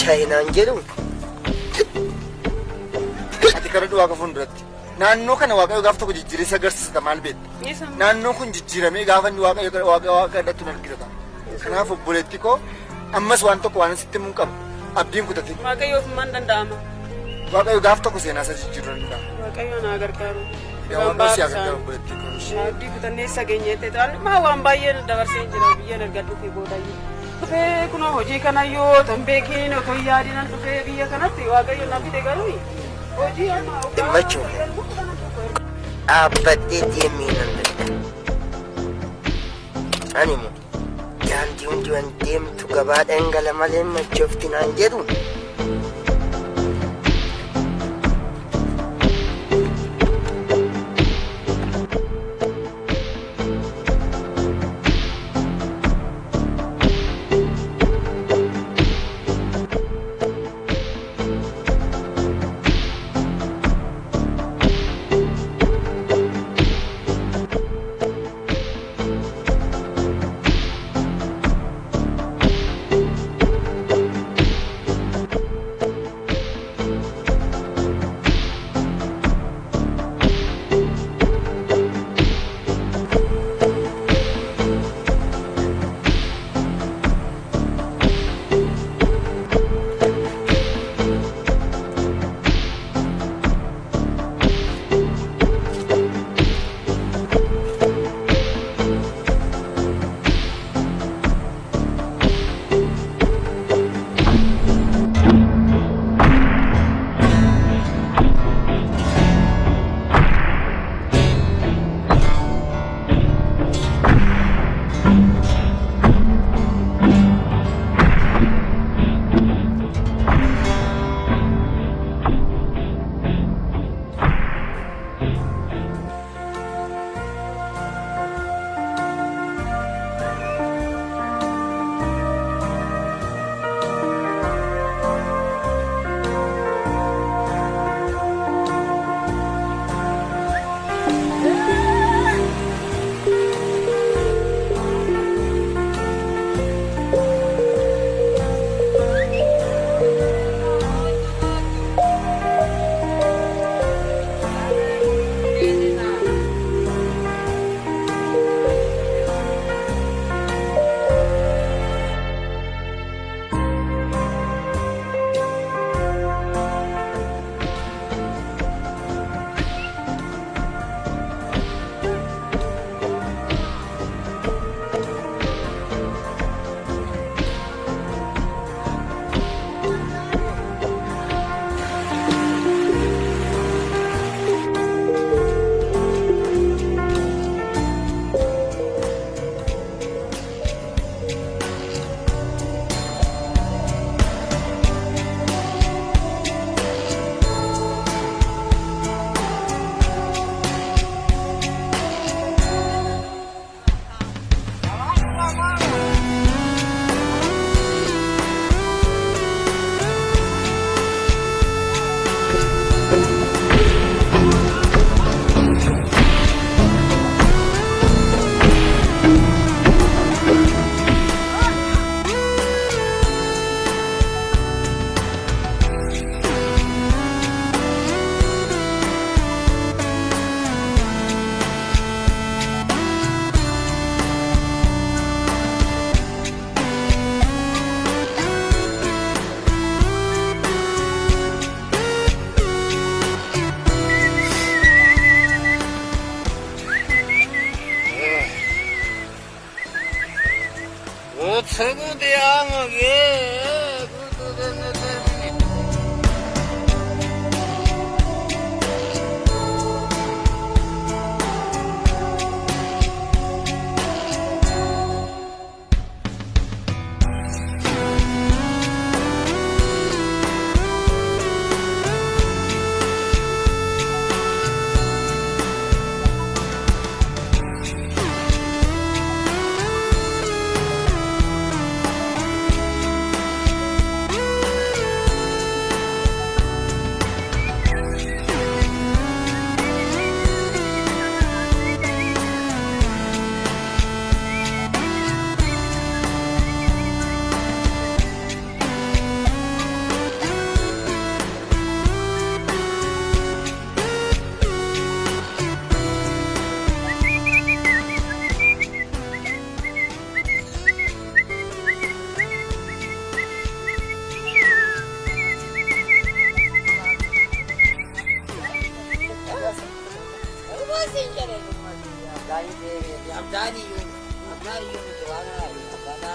Chaayinaan jedhu. Ati karaa du'aa qabuun duratti naannoo kana waaqayyo gaafa tokko jijjiiressa agarsiisa maal beektu? Naannoon kun jijjiiramee gaafa inni waaqayyo kadhatu nan argita. Kanaaf obboleetti koo ammas waan tokko waan sitti mun qabu abdiin kutate. Waaqayyoof man danda'ama. Waaqayyo gaafa tokko seenaa isa jijjiiruu danda'a. Waaqayyo naa gargaaru. Waan si agargaaru obboleetti koo. Abdii kutannee sageenyeetti ta'an maa waan baay'ee dabarsee jira biyyeen argadhu fi boodayyu. Dhufee kunoo hojii kanayyoo tan beekiin otoo yaadinan dhufee biyya kanatti waaqayyo na fide garuu hojii amma Dhimmachuun dhaabbadhee deemee nan danda'a. Ani immoo daandii hundi waan deemtu gabaa dhangala malee machoofti naan jedhu.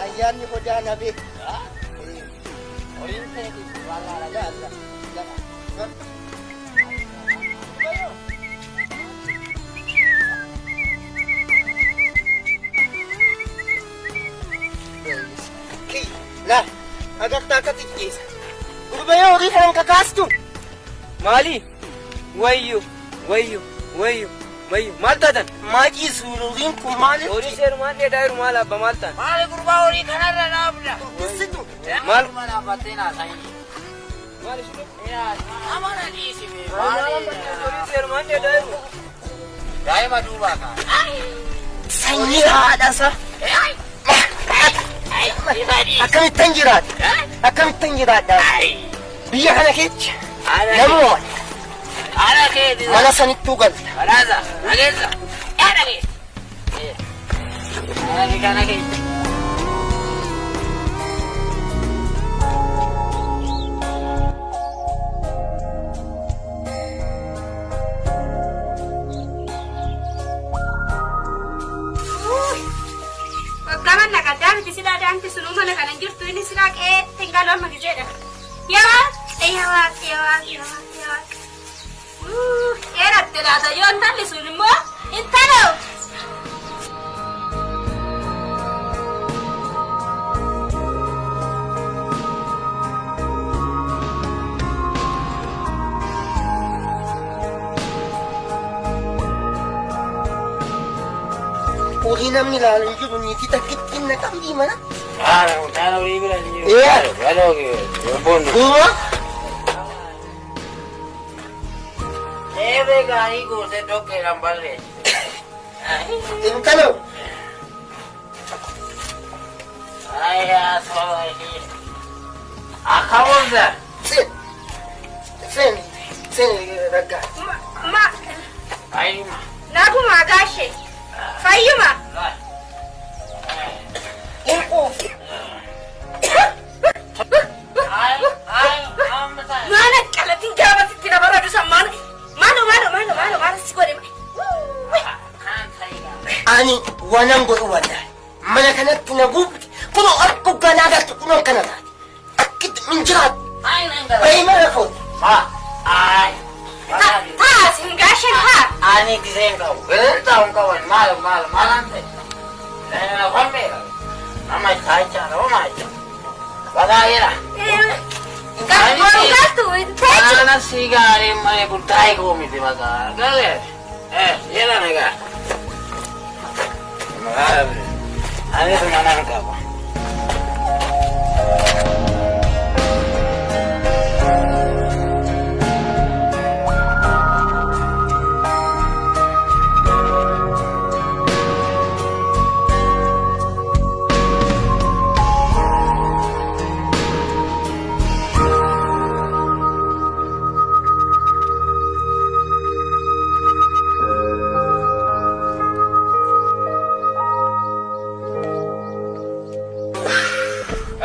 ayyaanni godaana be la agartaa akka xiqqeessa gurbayoo horii kanan kakaastu maali wayyo maal taatan maaqii suururiin kun maali horii seerumaan dheedaayiru maal abba maal ta'an Maali gurbaa horii kanarra dhaabna. dubbisitu maal Mana dhaabbattee naasanii. maal ishee Amana dhiisime. horii seerumaan dheedaayiru Daa'ima duubaa kaa. sanyii haadhasa akkamittan jiraadha biyya kana keessa namoo Ana keeti. mana sanittuu galta Balaasa. Dhageessa. Dhageessa. Ani kana keessa. Gaman nakadaan itti sila daanti sunuma na kanan jirtu ini sila tinggal lama gizeeda. Yawa. Era tirada yo antali sunimo. Intalo. horii namni ilaalan jiru niitii takkittiin na qabdii mana Ana horii bira ni jiru. Iya. Galoo kee. Yomboon. gurba Ebe gaarii gootee dhoqqeedhaan ballee. intalo Ayyaa soorri. Akamuusa. sen raggaa Ma Ayuma. nagu magashe. Fayuma. Mana kalatin gaba tina baradu samman. Mano sigore. ani wanan godhu wallahi mana kanatti na buufte kuno akka ganaa galtu kuno kana taate akkitti min jiraatu bayi mana kooti Tas hingashe ha. Ani giseen qabu. Beeltaan qaban maalan ta'e. Leenna fammeera. Nama taachaa homaa jira. Bagaayera. Gatu teju. Ana sigaarii mane kurtaa'e koomiti bagaa. Galee. Yera nagaa. Ani tunanan qaba.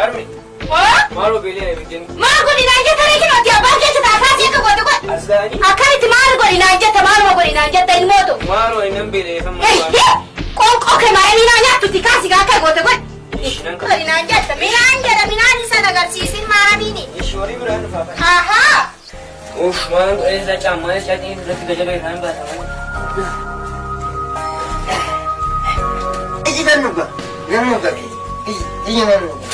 armi Wah? maaloo beelee bikin Maal godinaan jetta reekina ati abbaan keessa taataa akka godhu godhu. asdaanii Akkamitti maal godinaan jetta maaluma godinaan jetta ilmootu. maaloo innan beelee fammaa Qoonqoo kee maayee minaan nyaattutti kaasi akka goote godhu. ishinan ka Godinaan jetta minaan jedha minaan isa agarsiisin maamiini. ishoorii biraan dhufaa Ahaa. uff maalan godhee isaa caammaa isaa dhiin irratti gajaba isaan baataman iji nan nuga iji nan nuga